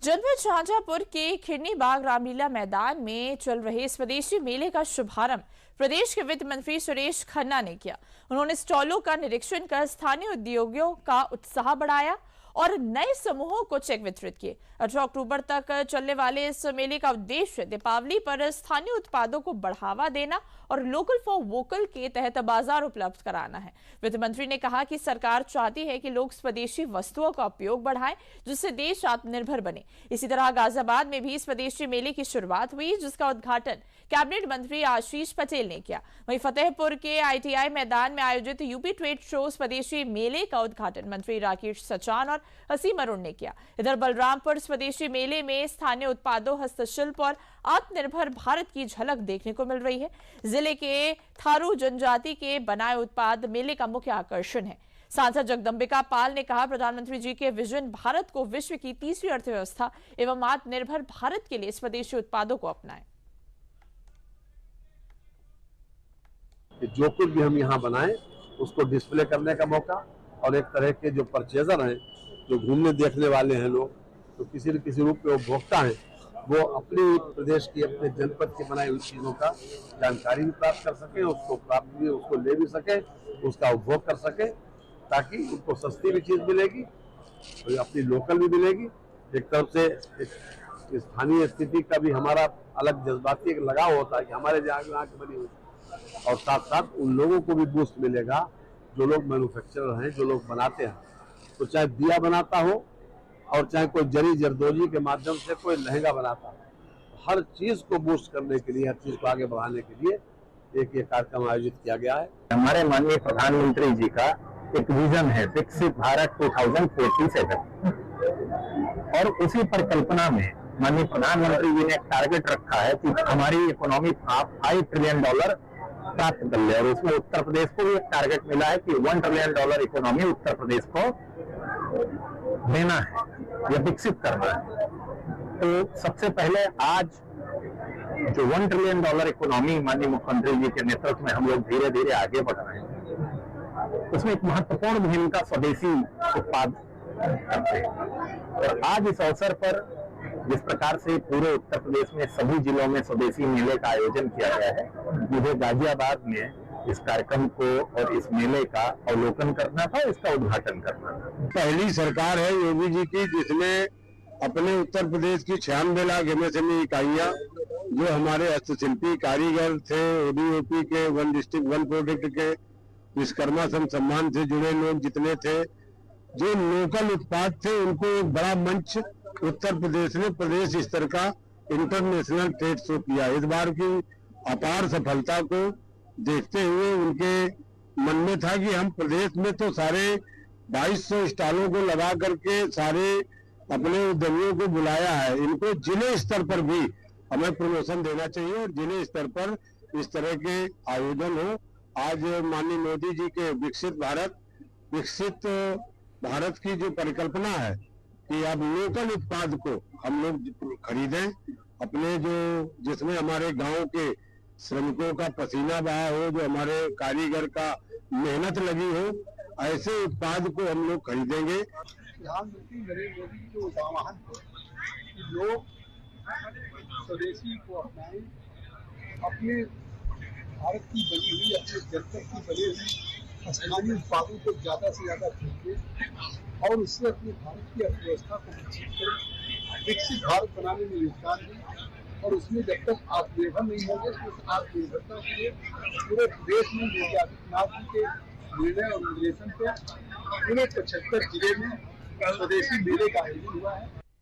जनपद शाहजहांपुर के खिरनी बाग रामलीला मैदान में चल रहे स्वदेशी मेले का शुभारंभ प्रदेश के वित्त मंत्री सुरेश खन्ना ने किया। उन्होंने स्टॉलों का निरीक्षण कर स्थानीय उद्योगियों का उत्साह बढ़ाया और नए समूहों को चेक वितरित किए। 18 अक्टूबर तक चलने वाले इस मेले का उद्देश्य दीपावली पर स्थानीय उत्पादों को बढ़ावा देना और लोकल फॉर वोकल के तहत बाजार उपलब्ध कराना है। वित्त मंत्री ने कहा कि सरकार चाहती है कि लोग स्वदेशी वस्तुओं का उपयोग बढ़ाएं, जिससे देश आत्मनिर्भर बने। इसी तरह गाजियाबाद में भी स्वदेशी मेले की शुरुआत हुई, जिसका उद्घाटन कैबिनेट मंत्री आशीष पटेल ने किया। वहीं फतेहपुर के ITI मैदान में आयोजित यूपी ट्रेड शो स्वदेशी मेले का उद्घाटन मंत्री राकेश सचान और हसीम अरुण ने किया। इधर बलरामपुर स्वदेशी मेले में स्थानीय उत्पादों, हस्तशिल्प और आत्मनिर्भर भारत की झलक देखने को मिल रही है। जिले के थारू जनजाति के बनाए उत्पाद मेले का मुख्य आकर्षण है। सांसद जगदंबिका पाल ने कहा, प्रधानमंत्री जी के विजन भारत को विश्व की तीसरी अर्थव्यवस्था एवं आत्मनिर्भर भारत के लिए स्वदेशी उत्पादों को अपनाएं। जो कुछ भी हम यहाँ बनाएं उसको डिस्प्ले करने का मौका, और एक तरह के जो परचेजर हैं, जो घूमने देखने वाले हैं लोग, तो किसी न किसी रूप में उपभोक्ता हैं, वो अपनी प्रदेश की, अपने जनपद की बनाई हुई चीज़ों का जानकारी भी प्राप्त कर सकें, उसको ले भी सकें, उसका उपभोग कर सकें, ताकि उनको सस्ती भी चीज़ मिलेगी और अपनी लोकल भी मिलेगी। एक तरफ से स्थानीय स्थिति का भी हमारा अलग जज्बाती एक लगाव होता है कि हमारे यहाँ की बनी हुई, और साथ साथ उन लोगों को भी बूस्ट मिलेगा जो लोग मैन्युफैक्चरर हैं, जो लोग बनाते हैं। तो चाहे दिया बनाता हो और चाहे कोई जरी जरदोजी के माध्यम से कोई लहंगा बनाता हो, हर चीज को बूस्ट करने के लिए, हर चीज को आगे बढ़ाने के लिए एक ये कार्यक्रम आयोजित किया गया है। हमारे माननीय प्रधानमंत्री जी का एक विजन है विकसित भारत 2047, और उसी परिकल्पना में माननीय प्रधानमंत्री जी ने एक टारगेट रखा है कि हमारी इकोनॉमी $5 ट्रिलियन प्राप्त कर ले, और उसमें उत्तर प्रदेश को भी एक टारगेट मिला है कि $1 ट्रिलियन इकोनॉमी उत्तर प्रदेश को देना है या विकसित करना है। तो सबसे पहले आज जो $1 ट्रिलियन इकोनॉमी माननीय मुख्यमंत्री जी के नेतृत्व में हम लोग धीरे धीरे आगे बढ़ रहे हैं, उसमें एक महत्वपूर्ण भूमिका स्वदेशी उत्पाद करते हैं। और आज इस अवसर पर जिस प्रकार से पूरे उत्तर प्रदेश में सभी जिलों में स्वदेशी मेले का आयोजन किया गया है, मुझे गाजियाबाद में इस कार्यक्रम को और इस मेले का अवलोकन करना था, इसका उद्घाटन करना था। पहली सरकार है योगी जी की जिसने अपने उत्तर प्रदेश की 96 लाख MSME इकाइयां, जो हमारे हस्तशिल्पी कारीगर थे, ODOP के, वन डिस्ट्रिक्ट वन प्रोडक्ट के, विश्वकर्मा सम्मान से जुड़े लोग जितने थे, जो लोकल उत्पाद थे, उनको एक बड़ा मंच उत्तर प्रदेश ने प्रदेश स्तर का इंटरनेशनल ट्रेड शो किया। इस बार की अपार सफलता को देखते हुए उनके मन में था कि हम प्रदेश में तो सारे 2200 स्टॉलों को लगा करके सारे अपने उद्यमियों को बुलाया है, इनको जिले स्तर पर भी हमें प्रमोशन देना चाहिए और जिले स्तर पर इस तरह के आयोजन हो। आज माननीय मोदी जी के विकसित भारत की जो परिकल्पना है कि अब लोकल उत्पाद को हम लोग खरीदें, अपने जिसमें हमारे गांव के श्रमिकों का पसीना बहा हो, जो हमारे कारीगर का मेहनत लगी हो, ऐसे उत्पाद को हम लोग खरीदेंगे। प्रधानमंत्री नरेंद्र मोदी के आह्वान पर लोग स्वदेशी को अपनाएं, अपने भारत की बनी हुई, अपने जनपद की बनी हुई स्थानीय उत्पादों को ज्यादा से ज्यादा खरीदें और उससे अपने भारत की अर्थव्यवस्था को विकसित करें, विकसित भारत बनाने में योगदान दें। और उसमें जब तक आत्मनिर्भर नहीं होंगे तो उस आत्मनिर्भरता के लिए पूरे देश में योगी आदित्यनाथ जी के निर्णय और निर्देशन पे पूरे 75 जिले में स्वदेशी मेले का आयोजन हुआ है।